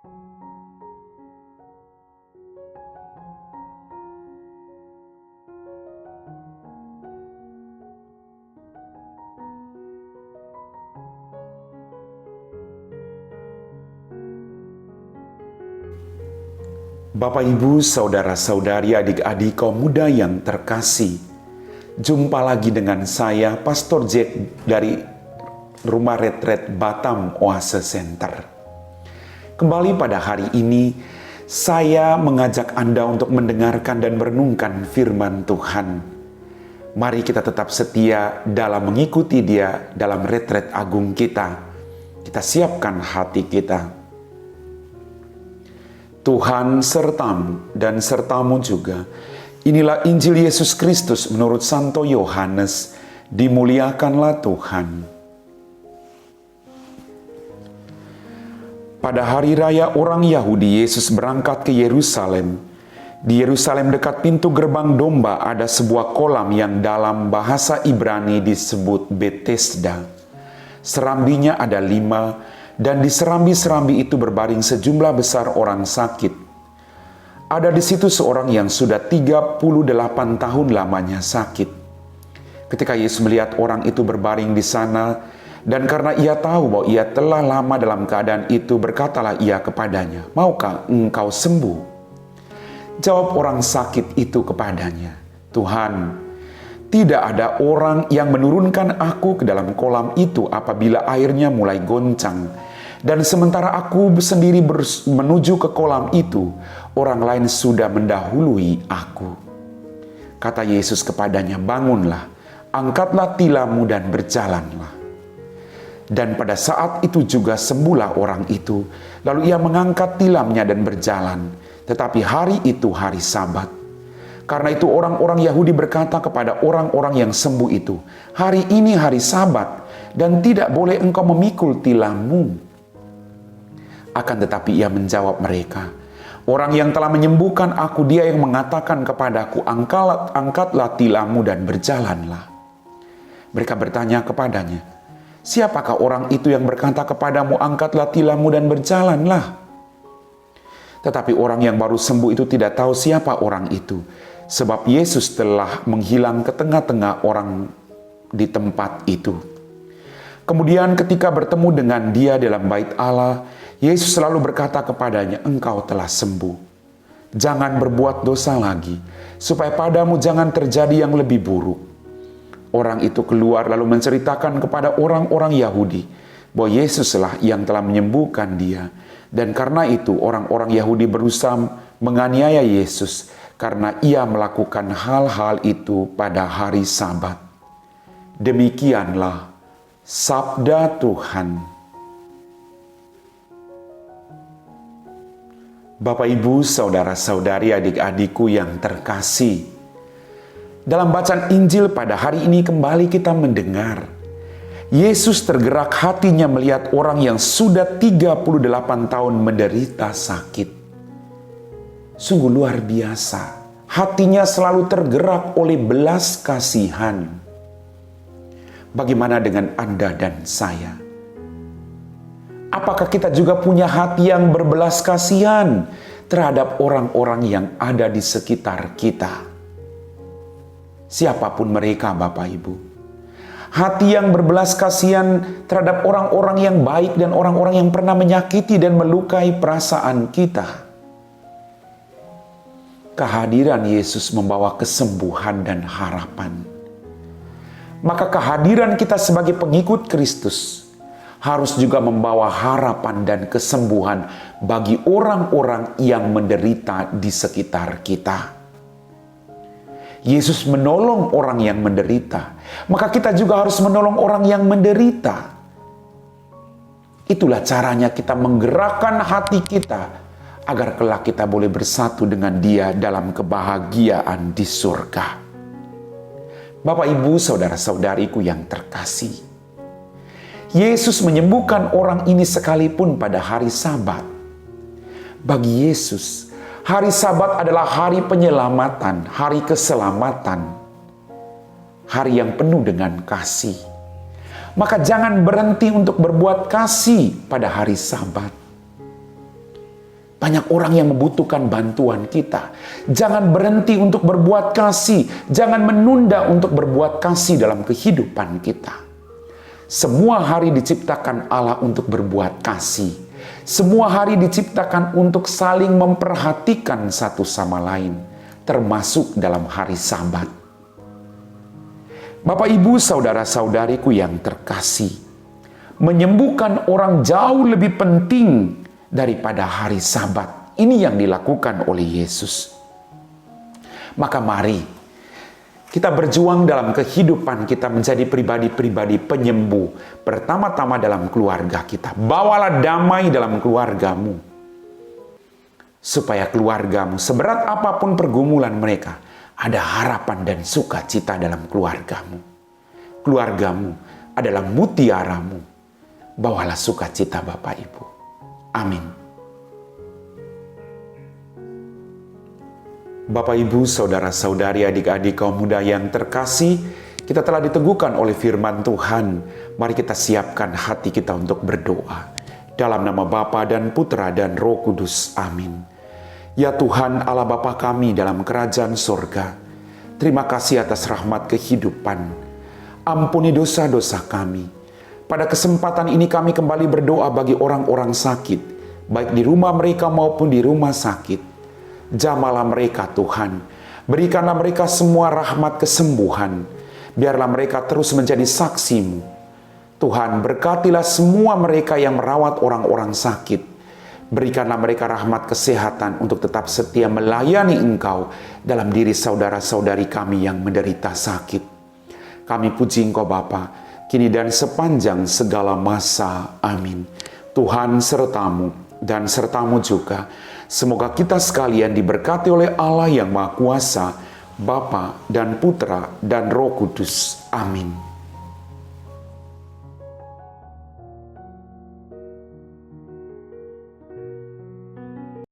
Bapak, Ibu, saudara-saudari, adik-adik kaum muda yang terkasih, jumpa lagi dengan saya, Pastor Jack dari Rumah Retret Batam Oase Center. Kembali pada hari ini, saya mengajak Anda untuk mendengarkan dan merenungkan firman Tuhan. Mari kita tetap setia dalam mengikuti Dia dalam retret agung kita. Kita siapkan hati kita. Tuhan sertamu dan sertamu juga. Inilah Injil Yesus Kristus menurut Santo Yohanes. Dimuliakanlah Tuhan. Pada hari raya orang Yahudi, Yesus berangkat ke Yerusalem. Di Yerusalem dekat pintu gerbang domba ada sebuah kolam yang dalam bahasa Ibrani disebut Betesda. Serambinya ada 5, dan di serambi-serambi itu berbaring sejumlah besar orang sakit. Ada di situ seorang yang sudah 38 tahun lamanya sakit. Ketika Yesus melihat orang itu berbaring di sana, dan karena ia tahu bahwa ia telah lama dalam keadaan itu, berkatalah ia kepadanya, "Maukah engkau sembuh?" Jawab orang sakit itu kepadanya, "Tuhan, tidak ada orang yang menurunkan aku ke dalam kolam itu apabila airnya mulai goncang. Dan sementara aku sendiri menuju ke kolam itu, orang lain sudah mendahului aku." Kata Yesus kepadanya, "Bangunlah, angkatlah tilammu dan berjalanlah." Dan pada saat itu juga sembuhlah orang itu. Lalu ia mengangkat tilamnya dan berjalan. Tetapi hari itu hari Sabat. Karena itu orang-orang Yahudi berkata kepada orang-orang yang sembuh itu, "Hari ini hari Sabat, dan tidak boleh engkau memikul tilammu." Akan tetapi ia menjawab mereka, "Orang yang telah menyembuhkan aku, dia yang mengatakan kepadaku, angkatlah tilammu dan berjalanlah." Mereka bertanya kepadanya, "Siapakah orang itu yang berkata kepadamu, angkatlah tilammu dan berjalanlah?" Tetapi orang yang baru sembuh itu tidak tahu siapa orang itu, sebab Yesus telah menghilang ke tengah-tengah orang di tempat itu. Kemudian ketika bertemu dengan dia dalam bait Allah, Yesus selalu berkata kepadanya, "Engkau telah sembuh. Jangan berbuat dosa lagi, supaya padamu jangan terjadi yang lebih buruk." Orang itu keluar lalu menceritakan kepada orang-orang Yahudi bahwa Yesuslah yang telah menyembuhkan dia. Dan karena itu orang-orang Yahudi berusaha menganiaya Yesus karena ia melakukan hal-hal itu pada hari Sabat. Demikianlah sabda Tuhan. Bapak, Ibu, saudara-saudari, adik-adikku yang terkasih, dalam bacaan Injil pada hari ini kembali kita mendengar Yesus tergerak hatinya melihat orang yang sudah 38 tahun menderita sakit. Sungguh luar biasa. Hatinya selalu tergerak oleh belas kasihan. Bagaimana dengan Anda dan saya? Apakah kita juga punya hati yang berbelas kasihan terhadap orang-orang yang ada di sekitar kita? Siapapun mereka, Bapak Ibu. Hati yang berbelas kasihan terhadap orang-orang yang baik dan orang-orang yang pernah menyakiti dan melukai perasaan kita. Kehadiran Yesus membawa kesembuhan dan harapan. Maka kehadiran kita sebagai pengikut Kristus harus juga membawa harapan dan kesembuhan bagi orang-orang yang menderita di sekitar kita. Yesus menolong orang yang menderita, maka kita juga harus menolong orang yang menderita. Itulah caranya kita menggerakkan hati kita agar kelak kita boleh bersatu dengan Dia dalam kebahagiaan di surga. Bapak, Ibu, saudara-saudariku yang terkasih, Yesus menyembuhkan orang ini sekalipun pada hari Sabat. Bagi Yesus, hari Sabat adalah hari penyelamatan, hari keselamatan, hari yang penuh dengan kasih. Maka jangan berhenti untuk berbuat kasih pada hari Sabat. Banyak orang yang membutuhkan bantuan kita. Jangan berhenti untuk berbuat kasih. Jangan menunda untuk berbuat kasih dalam kehidupan kita. Semua hari diciptakan Allah untuk berbuat kasih. Semua hari diciptakan untuk saling memperhatikan satu sama lain, termasuk dalam hari Sabat. Bapak, Ibu, saudara-saudariku yang terkasih, menyembuhkan orang jauh lebih penting daripada hari Sabat. Ini yang dilakukan oleh Yesus. Maka mari kita berjuang dalam kehidupan kita menjadi pribadi-pribadi penyembuh. Pertama-tama dalam keluarga kita. Bawalah damai dalam keluargamu. Supaya keluargamu, seberat apapun pergumulan mereka, ada harapan dan sukacita dalam keluargamu. Keluargamu adalah mutiaramu. Bawalah sukacita Bapak Ibu. Amin. Bapak, Ibu, saudara-saudari, adik-adik kaum muda yang terkasih, kita telah diteguhkan oleh firman Tuhan. Mari kita siapkan hati kita untuk berdoa. Dalam nama Bapa dan Putra dan Roh Kudus. Amin. Ya Tuhan Allah Bapa kami dalam kerajaan sorga, terima kasih atas rahmat kehidupan. Ampuni dosa-dosa kami. Pada kesempatan ini kami kembali berdoa bagi orang-orang sakit, baik di rumah mereka maupun di rumah sakit. Jamalah mereka Tuhan, berikanlah mereka semua rahmat kesembuhan, biarlah mereka terus menjadi saksi-Mu. Tuhan, berkatilah semua mereka yang merawat orang-orang sakit. Berikanlah mereka rahmat kesehatan untuk tetap setia melayani Engkau dalam diri saudara-saudari kami yang menderita sakit. Kami puji Engkau Bapa, kini dan sepanjang segala masa. Amin. Tuhan sertamu dan sertamu juga. Semoga kita sekalian diberkati oleh Allah yang Maha Kuasa, Bapa dan Putra dan Roh Kudus. Amin.